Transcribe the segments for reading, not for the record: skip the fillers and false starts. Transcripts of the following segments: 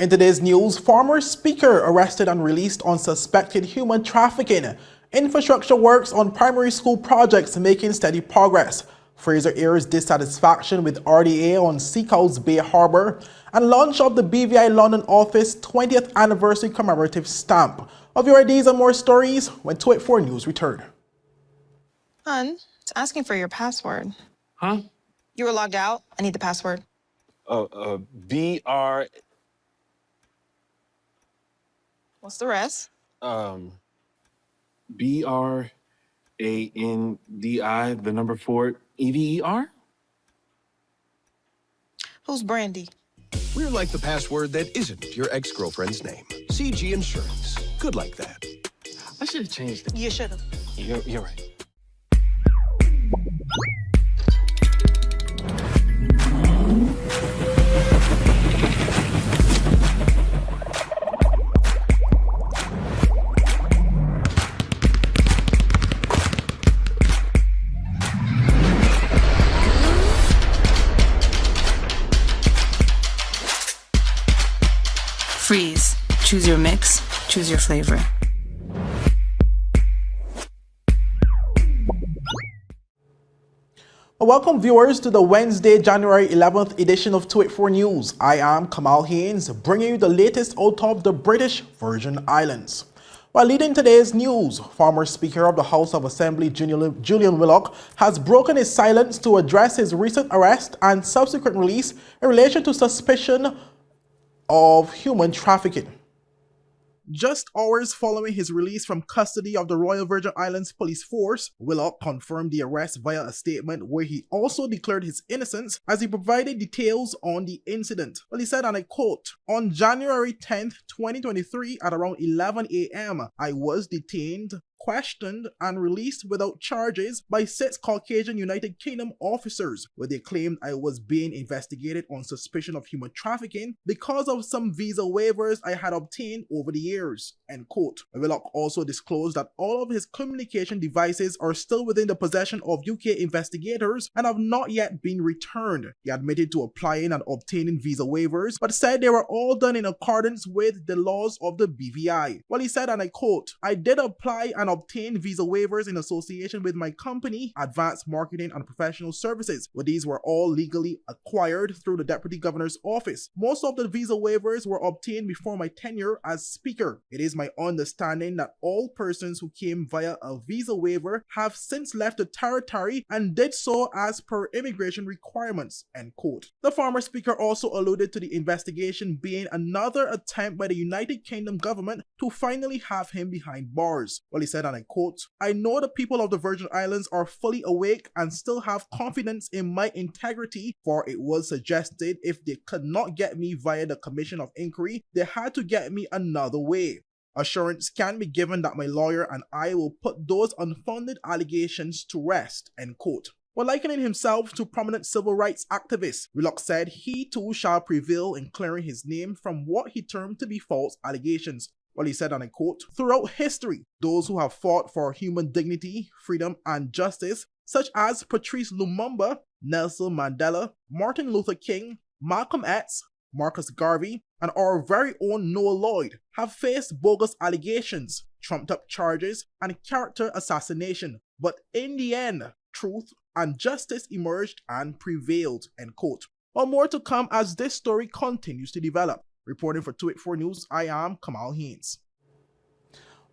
In today's news, former speaker arrested and released on suspected human trafficking. Infrastructure works on primary school projects making steady progress. Fraser airs dissatisfaction with RDA on Sea Cows Bay Harbour. And launch of the BVI London office 20th anniversary commemorative stamp. Of your ideas and more stories when 284 News return. Hun, it's asking for your password. Huh? You were logged out. I need the password. BR. What's the rest? BRANDI, the number 4, EVER? Who's Brandy? We're like the password that isn't your ex-girlfriend's name. CG Insurance. Good like that. I should have changed it. You should have. You're right. Freeze. Choose your mix, choose your flavor. Welcome viewers to the Wednesday, January 11th edition of 284 News. I am Kamal Haynes, bringing you the latest out of the British Virgin Islands. While leading today's news, former Speaker of the House of Assembly Julian Willock has broken his silence to address his recent arrest and subsequent release in relation to suspicion of human trafficking. Just hours following his release from custody of the Royal Virgin Islands Police Force, Willock confirmed the arrest via a statement where he also declared his innocence as he provided details on the incident. Well, he said, and I quote, "On January 10th, 2023 at around 11 a.m., I was detained, questioned and released without charges by 6 Caucasian United Kingdom officers, where they claimed I was being investigated on suspicion of human trafficking because of some visa waivers I had obtained over the years." End quote. Willock also disclosed that all of his communication devices are still within the possession of UK investigators and have not yet been returned. He admitted to applying and obtaining visa waivers, but said they were all done in accordance with the laws of the BVI. Well, he said, and I quote, "I did apply and obtain visa waivers in association with my company, Advanced Marketing and Professional Services, but these were all legally acquired through the Deputy Governor's Office. Most of the visa waivers were obtained before my tenure as Speaker. It is my understanding that all persons who came via a visa waiver have since left the territory and did so as per immigration requirements." End quote. The former Speaker also alluded to the investigation being another attempt by the United Kingdom government to finally have him behind bars. Well, he said, and I quote, "I know the people of the Virgin Islands are fully awake and still have confidence in my integrity, for it was suggested if they could not get me via the Commission of Inquiry, they had to get me another way. Assurance can be given that my lawyer and I will put those unfounded allegations to rest." End quote. While likening himself to prominent civil rights activists, Willock said he too shall prevail in clearing his name from what he termed to be false allegations. Well, he said, and I quote, "Throughout history, those who have fought for human dignity, freedom, and justice, such as Patrice Lumumba, Nelson Mandela, Martin Luther King, Malcolm X, Marcus Garvey, and our very own Noah Lloyd, have faced bogus allegations, trumped-up charges, and character assassination. But in the end, truth and justice emerged and prevailed." End quote. Well, more to come as this story continues to develop. Reporting for 284 News, I am Kamal Haynes.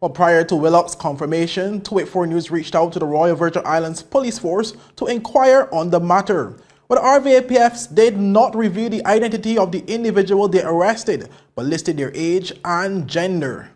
Well, prior to Willock's confirmation, 284 News reached out to the Royal Virgin Islands Police Force to inquire on the matter. But RVAPFs did not reveal the identity of the individual they arrested, but listed their age and gender.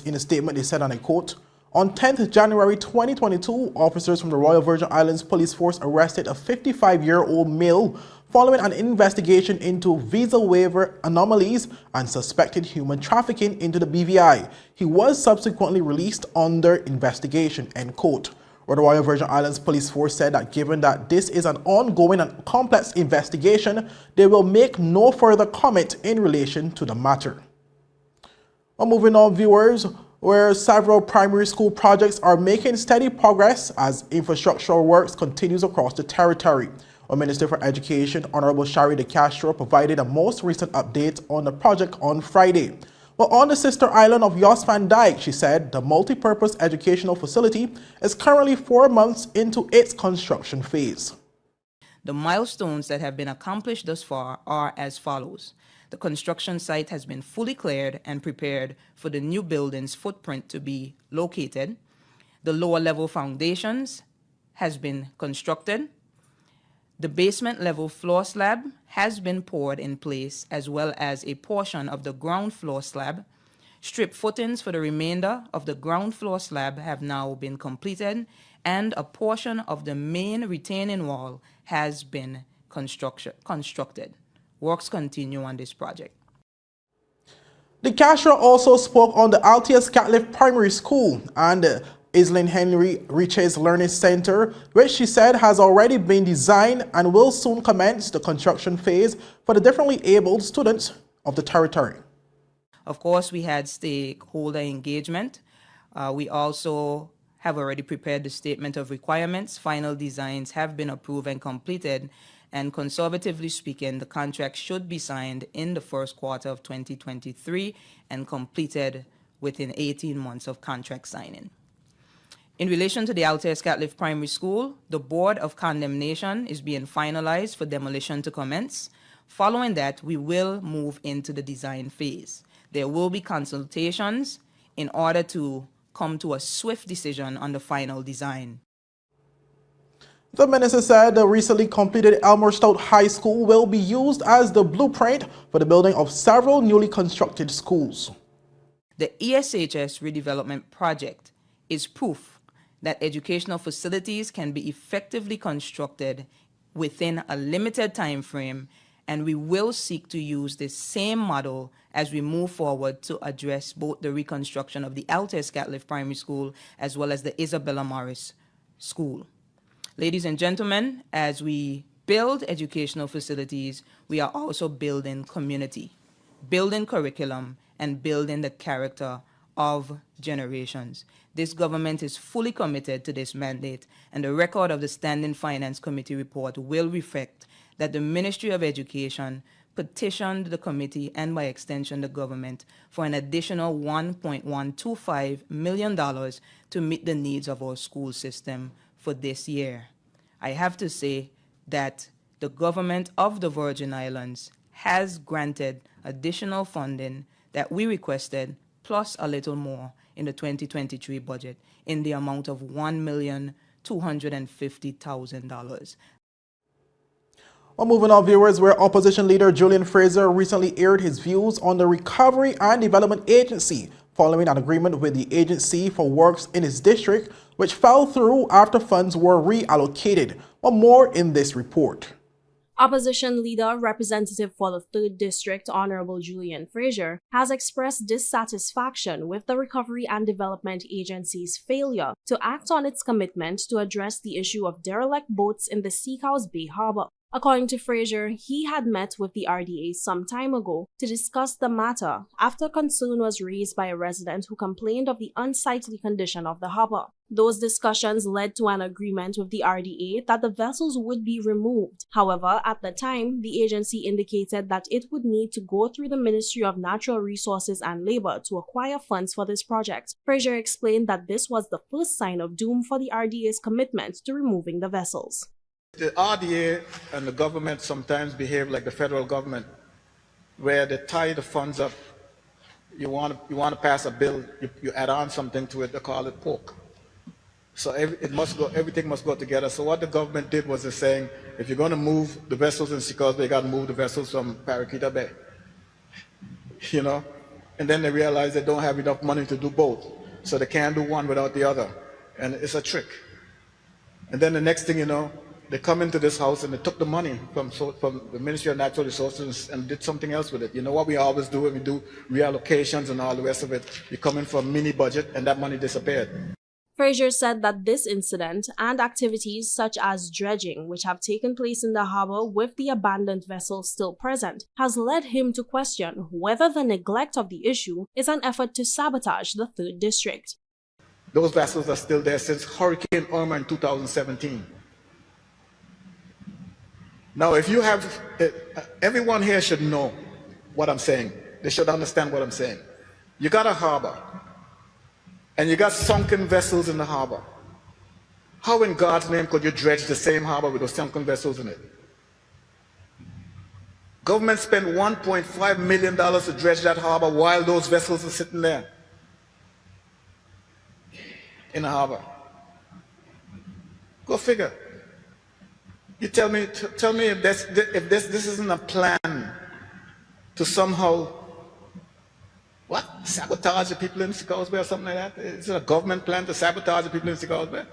In a statement, they said, and I quote, "On 10th January 2022, officers from the Royal Virgin Islands Police Force arrested a 55-year-old male following an investigation into visa waiver anomalies and suspected human trafficking into the BVI. He was subsequently released under investigation." End quote. Or the Royal Virgin Islands Police Force said that given that this is an ongoing and complex investigation, they will make no further comment in relation to the matter. Well, moving on, viewers, where several primary school projects are making steady progress as infrastructural works continues across the territory. Our Minister for Education, Honorable Shari De Castro, provided a most recent update on the project on Friday. Well, on the sister island of Jos Van Dyke, she said the multi-purpose educational facility is currently 4 months into its construction phase. The milestones that have been accomplished thus far are as follows. The construction site has been fully cleared and prepared for the new building's footprint to be located. The lower level foundations has been constructed. The basement level floor slab has been poured in place, as well as a portion of the ground floor slab. Strip footings for the remainder of the ground floor slab have now been completed, and a portion of the main retaining wall has been constructed. Works continue on this project. De Castro also spoke on the Altius Catliff Primary School and the Islin Henry Riches Learning Center, which she said has already been designed and will soon commence the construction phase for the differently abled students of the territory. Of course, we had stakeholder engagement. We also have already prepared the statement of requirements. Final designs have been approved and completed, and conservatively speaking, the contract should be signed in the first quarter of 2023 and completed within 18 months of contract signing. In relation to the Altius Catliff Primary School, the Board of Condemnation is being finalized for demolition to commence. Following that, we will move into the design phase. There will be consultations in order to come to a swift decision on the final design. The minister said the recently completed Elmer Stout High School will be used as the blueprint for the building of several newly constructed schools. The ESHS redevelopment project is proof that educational facilities can be effectively constructed within a limited time frame, and we will seek to use the same model as we move forward to address both the reconstruction of the Altius Catliff Primary School as well as the Isabella Morris School. Ladies and gentlemen, as we build educational facilities, we are also building community, building curriculum, and building the character of generations. This government is fully committed to this mandate, and the record of the Standing Finance Committee report will reflect that the Ministry of Education petitioned the committee and by extension the government for an additional $1.125 million to meet the needs of our school system for this year. I have to say that the government of the Virgin Islands has granted additional funding that we requested, plus a little more in the 2023 budget in the amount of $1,250,000. Well, moving on, viewers, where opposition leader Julian Fraser recently aired his views on the Recovery and Development Agency following an agreement with the agency for works in his district, which fell through after funds were reallocated. Well, more in this report. Opposition leader, Representative for the 3rd District, Honorable Julian Fraser, has expressed dissatisfaction with the Recovery and Development Agency's failure to act on its commitment to address the issue of derelict boats in the Sea Cows Bay Harbour. According to Fraser, he had met with the RDA some time ago to discuss the matter after concern was raised by a resident who complained of the unsightly condition of the harbour. Those discussions led to an agreement with the RDA that the vessels would be removed. However, at the time, the agency indicated that it would need to go through the Ministry of Natural Resources and Labour to acquire funds for this project. Fraser explained that this was the first sign of doom for the RDA's commitment to removing the vessels. The RDA and the government sometimes behave like the federal government, where they tie the funds up. You want to pass a bill, you add on something to it, they call it pork. So everything must go together. So what the government did was they're saying, if you're going to move the vessels in Sea Cows Bay, you got to move the vessels from Paraquita Bay. You know? And then they realize they don't have enough money to do both. So they can't do one without the other. And it's a trick. And then the next thing you know, they come into this house and they took the money from the Ministry of Natural Resources and did something else with it. You know what we always do when we do reallocations and all the rest of it? You come in for a mini budget and that money disappeared. Fraser said that this incident and activities such as dredging, which have taken place in the harbour with the abandoned vessels still present, has led him to question whether the neglect of the issue is an effort to sabotage the 3rd District. Those vessels are still there since Hurricane Irma in 2017. Now, if you have, everyone here should know what I'm saying. They should understand what I'm saying. You got a harbor, and you got sunken vessels in the harbor. How in God's name could you dredge the same harbor with those sunken vessels in it? Government spent $1.5 million to dredge that harbor while those vessels are sitting there in the harbor. Go figure. You tell me if this isn't a plan to somehow, what, sabotage the people in Sea Cows Bay or something like that? Is it a government plan to sabotage the people in Sea Cows Bay?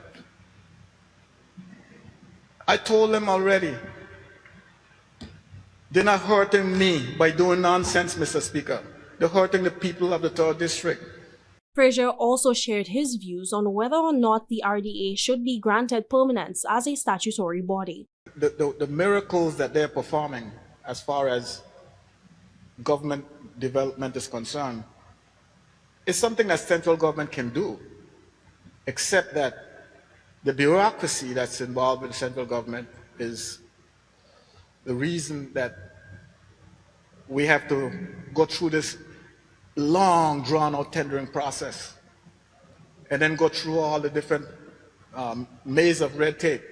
I told them already, they're not hurting me by doing nonsense, Mr. Speaker. They're hurting the people of the 3rd District. Fraser also shared his views on whether or not the RDA should be granted permanence as a statutory body. The miracles that they're performing as far as government development is concerned is something that central government can do, except that the bureaucracy that's involved with the central government is the reason that we have to go through this long, drawn-out tendering process and then go through all the different maze of red tape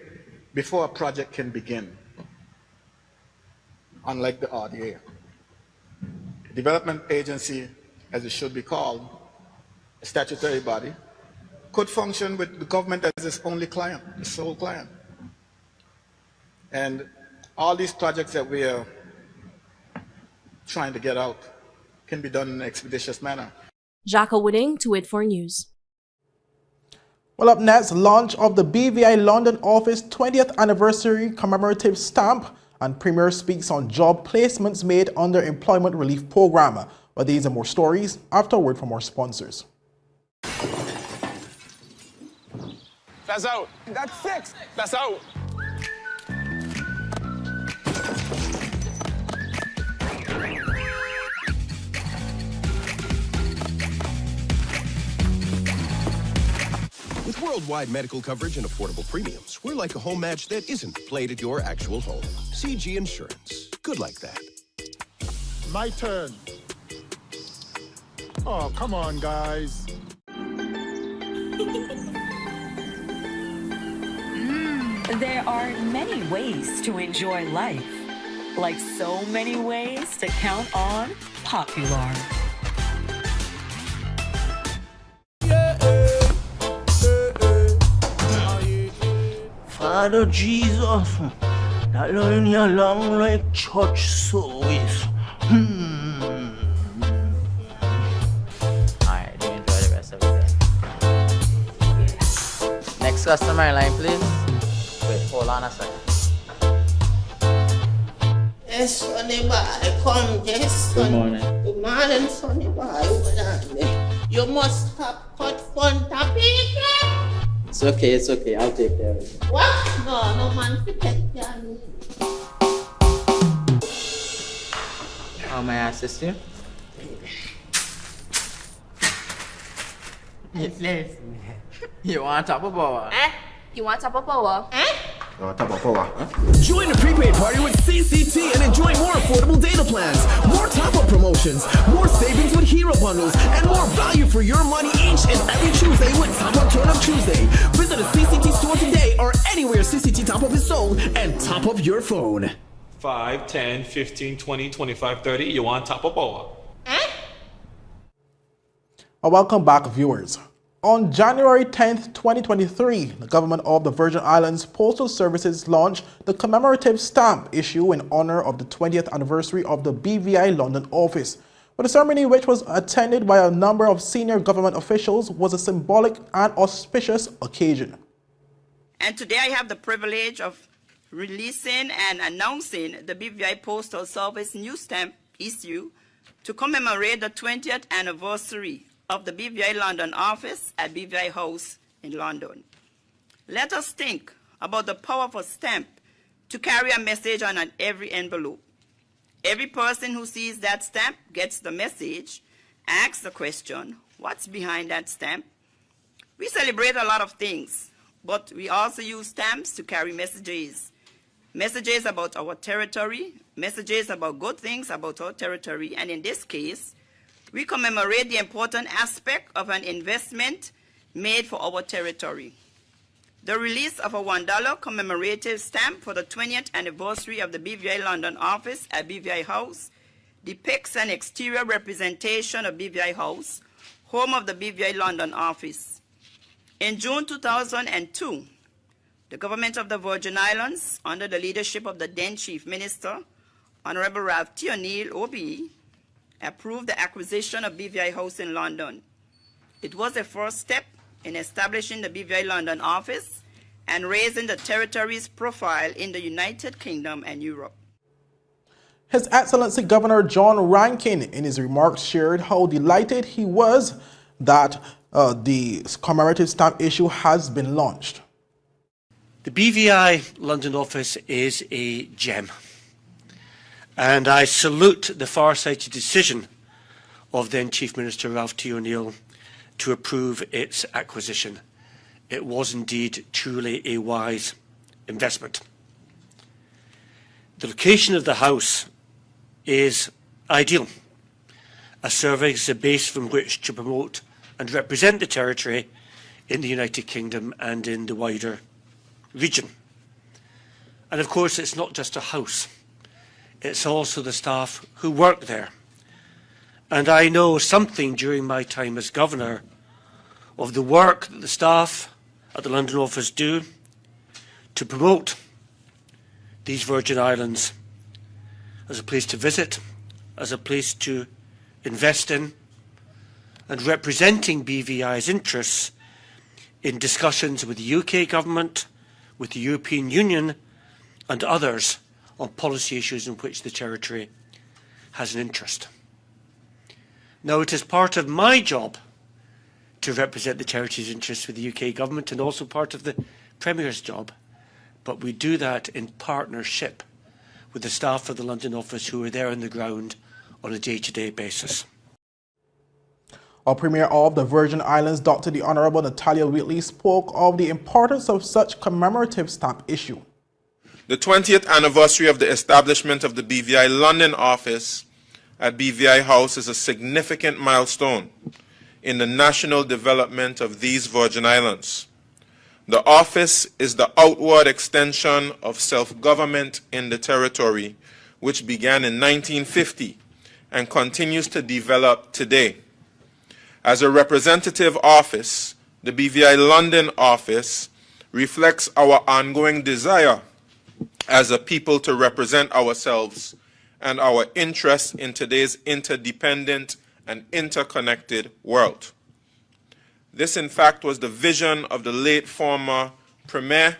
before a project can begin, unlike the RDA. Development agency, as it should be called, a statutory body, could function with the government as its only client, its sole client. And all these projects that we are trying to get out can be done in an expeditious manner. Jacka Wooding, 284 News. Well, up next, launch of the BVI London office 20th anniversary commemorative stamp, and Premier speaks on job placements made under employment relief program. But these and more stories after a word from our sponsors. That's out. That's 6. That's out. With worldwide medical coverage and affordable premiums, we're like a home match that isn't played at your actual home. CG Insurance. Good like that. My turn. Oh, come on, guys. There are many ways to enjoy life, like so many ways to count on Popular. Father Jesus, that line here long like church service. Alright, do enjoy the rest of the day. Next customer line, please. Wait, hold on a second. Yes, Sonny boy, come, yes, Good Sonny. morning. Good morning, Sonny boy. Hold on there. You must have cut fun topic. It's okay, I'll take care of it. What? No man to take care of me. How may I assist you? Yes. You want top of power? You want top of power? Join the prepaid party with CCT and enjoy more affordable data plans, more top-up promotions, more savings with hero bundles, and more value for your money each and every Tuesday with Top Up Turn Up Tuesday. Visit a CCT store today or anywhere CCT Top Up is sold and top up your phone. 5, 10, 15, 20, 25, 30. You want top of power? Welcome back, viewers. On January 10th, 2023, the government of the Virgin Islands Postal Services launched the commemorative stamp issue in honor of the 20th anniversary of the BVI London office. But the ceremony, which was attended by a number of senior government officials, was a symbolic and auspicious occasion. And today I have the privilege of releasing and announcing the BVI Postal Service new stamp issue to commemorate the 20th anniversary of the BVI London office at BVI House in London. Let us think about the power of a stamp to carry a message on every envelope. Every person who sees that stamp gets the message, asks the question, what's behind that stamp? We celebrate a lot of things, but we also use stamps to carry messages messages about our territory, messages about good things about our territory, and in this case, we commemorate the important aspect of an investment made for our territory. The release of a $1 commemorative stamp for the 20th anniversary of the BVI London office at BVI House depicts an exterior representation of BVI House, home of the BVI London office. In June 2002, the government of the Virgin Islands, under the leadership of the then Chief Minister, Honorable Ralph T. O'Neill, OBE, approved the acquisition of BVI House in London. It was a first step in establishing the BVI London office and raising the territory's profile in the United Kingdom and Europe. His Excellency Governor John Rankin, in his remarks, shared how delighted he was that the commemorative stamp issue has been launched. The BVI London office is a gem, and I salute the far-sighted decision of then Chief Minister Ralph T. O'Neill to approve its acquisition. It was indeed truly a wise investment. The location of the house is ideal, serving as a base from which to promote and represent the territory in the United Kingdom and in the wider region. And of course, it's not just a house, it's also the staff who work there. And I know something during my time as Governor of the work that the staff at the London office do to promote these Virgin Islands as a place to visit, as a place to invest in, and representing BVI's interests in discussions with the UK government, with the European Union and others on policy issues in which the territory has an interest. Now, it is part of my job to represent the territory's interests with the UK government and also part of the Premier's job, but we do that in partnership with the staff of the London office who are there on the ground on a day-to-day basis. Our Premier of the Virgin Islands, Dr. the Honourable Natalia Wheatley, spoke of the importance of such commemorative stamp issue. The 20th anniversary of the establishment of the BVI London office at BVI House is a significant milestone in the national development of these Virgin Islands. The office is the outward extension of self-government in the territory, which began in 1950 and continues to develop today. As a representative office, the BVI London office reflects our ongoing desire as a people to represent ourselves and our interests in today's interdependent and interconnected world. This, in fact, was the vision of the late former Premier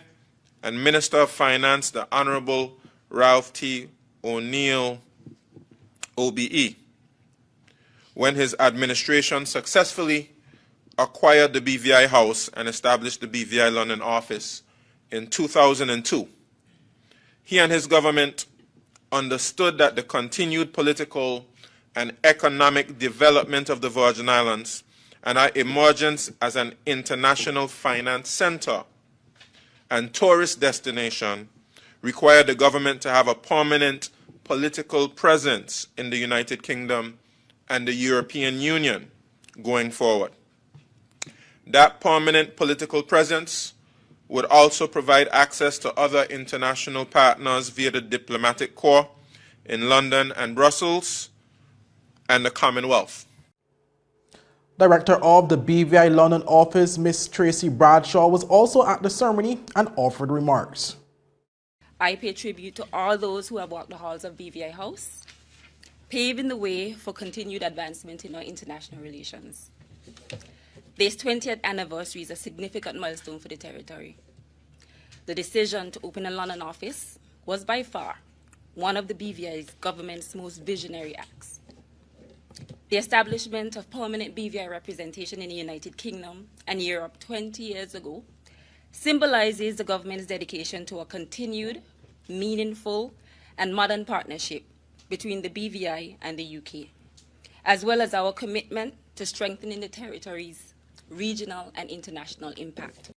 and Minister of Finance, the Honourable Ralph T. O'Neill, OBE, when his administration successfully acquired the BVI House and established the BVI London office in 2002. He and his government understood that the continued political and economic development of the Virgin Islands and our emergence as an international finance center and tourist destination required the government to have a permanent political presence in the United Kingdom and the European Union going forward. That permanent political presence would also provide access to other international partners via the diplomatic corps in London and Brussels and the Commonwealth. Director of the BVI London office, Ms. Tracy Bradshaw, was also at the ceremony and offered remarks. I pay tribute to all those who have walked the halls of BVI House, paving the way for continued advancement in our international relations. This 20th anniversary is a significant milestone for the territory. The decision to open a London office was by far one of the BVI's government's most visionary acts. The establishment of permanent BVI representation in the United Kingdom and Europe 20 years ago symbolizes the government's dedication to a continued, meaningful, and modern partnership between the BVI and the UK, as well as our commitment to strengthening the territory's regional and international impact.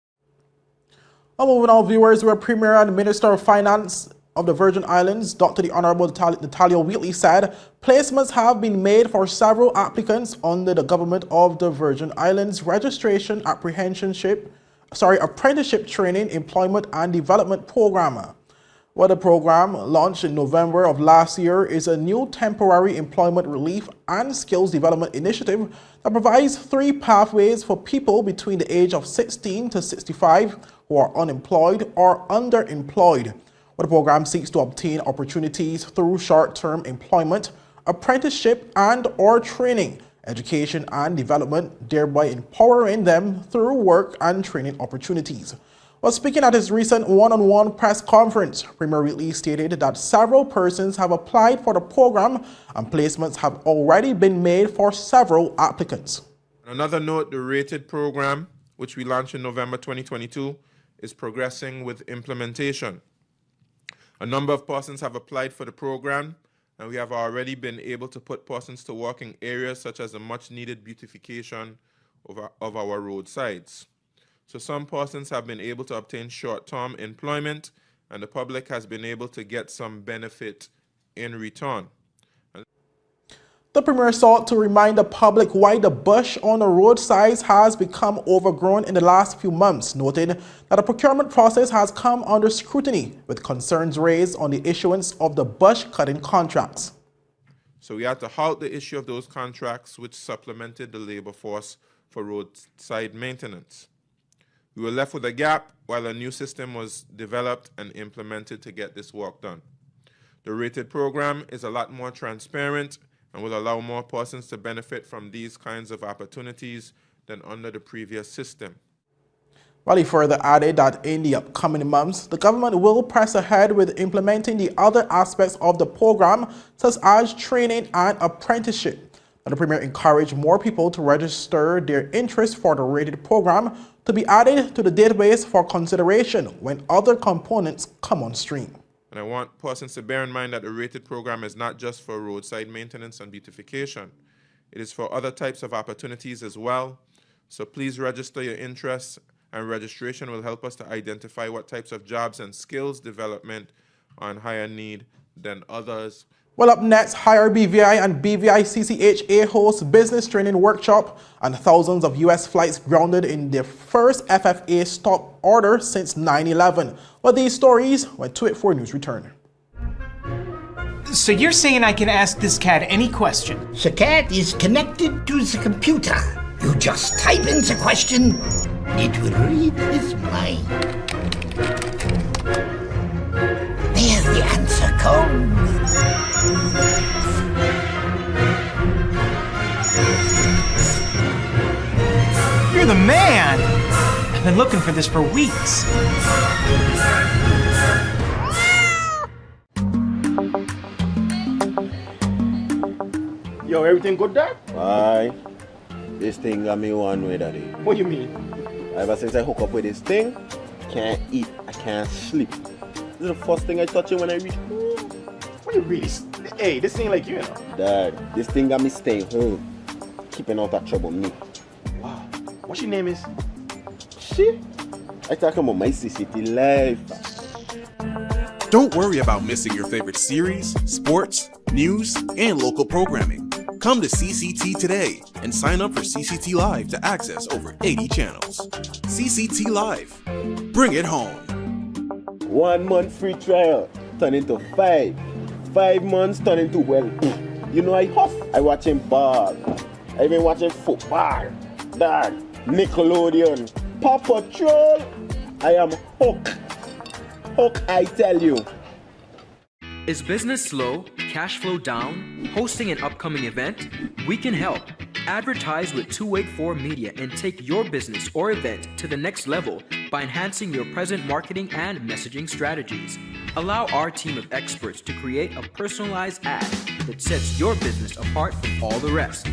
Moving on, viewers, where Premier and Minister of Finance of the Virgin Islands, Dr. the Honorable Natalia Wheatley, said placements have been made for several applicants under the Government of the Virgin Islands Registration Apprenticeship Training, Employment and Development Program. Well, the program, launched in November of last year, is a new temporary employment relief and skills development initiative that provides 3 pathways for people between the age of 16 to 65 who are unemployed or underemployed. Well, the program seeks to obtain opportunities through short-term employment, apprenticeship and/or training, education and development, thereby empowering them through work and training opportunities. While speaking at his recent one-on-one press conference, Premier Wheatley stated that several persons have applied for the program and placements have already been made for several applicants. On another note, the rated program, which we launched in November 2022, is progressing with implementation. A number of persons have applied for the program, and we have already been able to put persons to work in areas such as the much-needed beautification of our roadsides. So some persons have been able to obtain short-term employment, and the public has been able to get some benefit in return. The Premier sought to remind the public why the bush on the roadsides has become overgrown in the last few months, noting that the procurement process has come under scrutiny, with concerns raised on the issuance of the bush cutting contracts. So we had to halt the issue of those contracts, which supplemented the labor force for roadside maintenance. We were left with a gap while a new system was developed and implemented to get this work done. The rated program is a lot more transparent and will allow more persons to benefit from these kinds of opportunities than under the previous system. While he further added that in the upcoming months, the government will press ahead with implementing the other aspects of the program, such as training and apprenticeship. And the Premier encouraged more people to register their interest for the rated program to be added to the database for consideration when other components come on stream. And I want persons to bear in mind that the rated program is not just for roadside maintenance and beautification. It is for other types of opportunities as well. So please register your interests, and registration will help us to identify what types of jobs and skills development are in higher need than others. Well, up next, HIREBVI and BVICCHA host business training workshop, and thousands of U.S. flights grounded in their first FFA stop order since 9/11. Well, these stories when 284 News return. So you're saying I can ask this cat any question? The cat is connected to the computer. You just type in the question, it will read his mind. There the answer comes. You're the man! I've been looking for this for weeks. Yo, everything good, Dad? Aye. This thing got me one way, Daddy. What do you mean? Ever since I hook up with this thing, can't eat, I can't sleep. This is the first thing I touch it when I reach home. What you really? Hey, this ain't like you, you know. Dad, this thing got me staying home, keeping out of trouble me. Wow. What your name is? Shit. I talking about my CCT life. Don't worry about missing your favorite series, sports, news, and local programming. Come to CCT today and sign up for CCT Live to access over 80 channels. CCT Live. Bring it home. 1 month free trial turn into 5. 5 months turn into, well, you know I huff. I watching ball. I been watching football. Dad, Nickelodeon, Paw Patrol. I am hooked. Hook, I tell you. Is business slow, cash flow down, hosting an upcoming event? We can help. Advertise with 284 Media and take your business or event to the next level by enhancing your present marketing and messaging strategies. Allow our team of experts to create a personalized ad that sets your business apart from all the rest.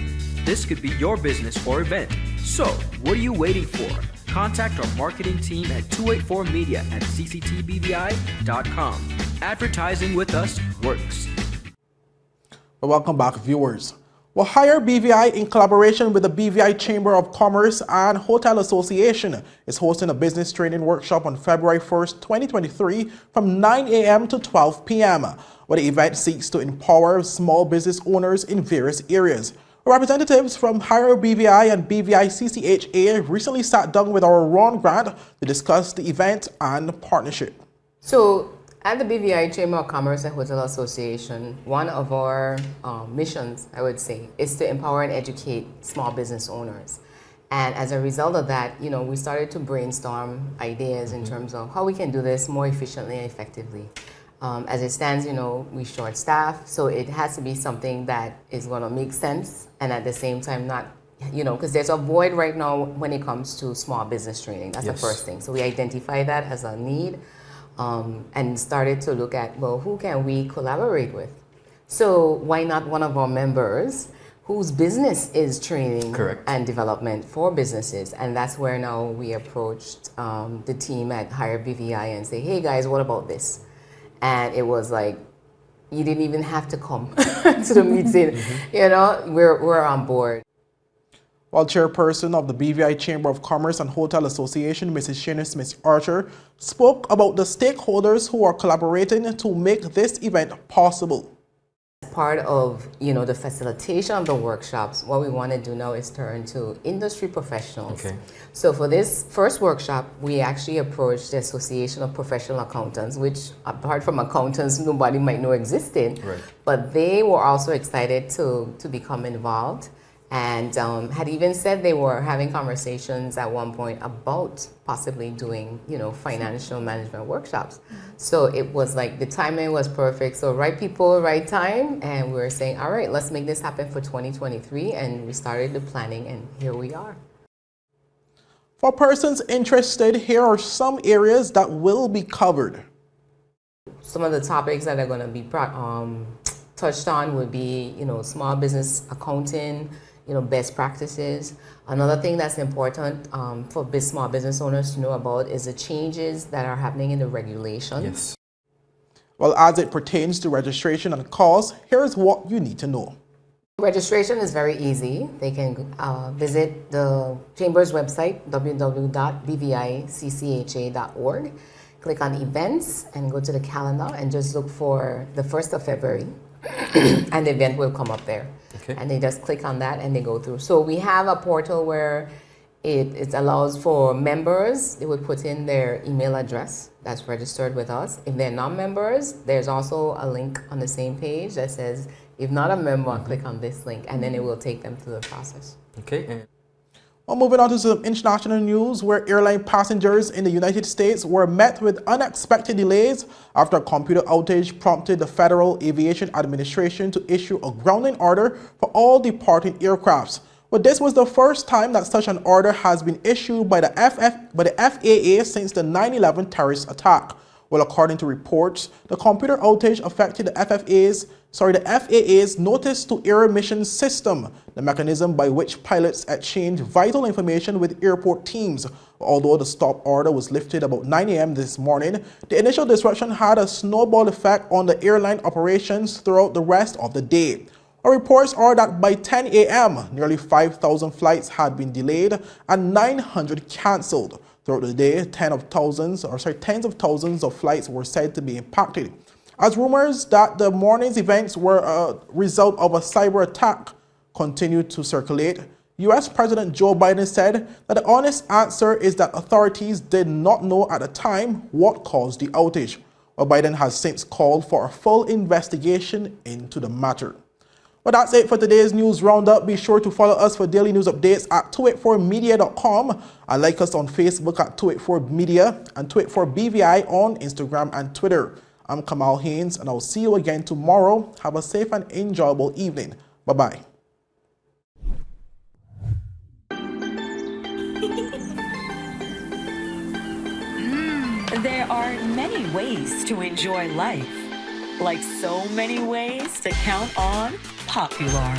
This could be your business or event. So, what are you waiting for? Contact our marketing team at 284media@cctbvi.com. Advertising with us works. Welcome back, viewers. Well, HIREBVI, in collaboration with the BVI Chamber of Commerce and Hotel Association, is hosting a business training workshop on February 1st, 2023 from 9 a.m. to 12 p.m., where the event seeks to empower small business owners in various areas. Representatives from HIREBVI and BVI CCHA recently sat down with our Ron Grant to discuss the event and partnership. So, at the BVI Chamber of Commerce and Hotel Association, one of our missions, I would say, is to empower and educate small business owners. And as a result of that, we started to brainstorm ideas in terms of how we can do this more efficiently and effectively. As it stands, we short staff, so it has to be something that is going to make sense and at the same time not, because there's a void right now when it comes to small business training. That's the first thing. So we identify that as a need. And started to look at, well, who can we collaborate with? So why not one of our members whose business is training and development for businesses? And that's where now we approached the team at HIREBVI and say, hey guys, what about this? And it was like, you didn't even have to come to the meeting. We're on board. While chairperson of the BVI Chamber of Commerce and Hotel Association, Mrs. Shannon Smith-Archer, spoke about the stakeholders who are collaborating to make this event possible. As part of, the facilitation of the workshops, what we want to do now is turn to industry professionals. So for this first workshop, we actually approached the Association of Professional Accountants, which apart from accountants, nobody might know existed. But they were also excited to become involved. And had even said they were having conversations at one point about possibly doing, financial management workshops. So it was like the timing was perfect. So right people, right time. And we were saying, all right, let's make this happen for 2023. And we started the planning and here we are. For persons interested, here are some areas that will be covered. Some of the topics that are going to be touched on would be, small business accounting, best practices. Another thing that's important for small business owners to know about is the changes that are happening in the regulations. Well, as it pertains to registration and costs, here's what you need to know. Registration is very easy. They can visit the Chamber's website, www.bviccha.org. Click on events and go to the calendar and just look for the 1st of February. And the event will come up there. And they just click on that and they go through. So we have a portal where it allows for members, they would put in their email address that's registered with us. If they're non-members, there's also a link on the same page that says, if not a member, click on this link, and then it will take them through the process. Well, moving on to some international news, where airline passengers in the United States were met with unexpected delays after a computer outage prompted the Federal Aviation Administration to issue a grounding order for all departing aircrafts. But this was the first time that such an order has been issued by the FAA since the 9/11 terrorist attack. Well, according to reports, the computer outage affected the FAA's notice to air mission system, the mechanism by which pilots exchange vital information with airport teams. Although the stop order was lifted about 9 a.m. this morning, the initial disruption had a snowball effect on the airline operations throughout the rest of the day. Our reports are that by 10 a.m., nearly 5,000 flights had been delayed and 900 cancelled. Throughout the day, tens of thousands of flights were said to be impacted. As rumors that the morning's events were a result of a cyber attack continued to circulate, U.S. President Joe Biden said that the honest answer is that authorities did not know at the time what caused the outage. Well, Biden has since called for a full investigation into the matter. Well, that's it for today's news roundup. Be sure to follow us for daily news updates at 284media.com and like us on Facebook at 284media and 284BVI on Instagram and Twitter. I'm Kamal Haynes and I'll see you again tomorrow. Have a safe and enjoyable evening. Bye-bye. There are many ways to enjoy life. Like so many ways to count on Popular.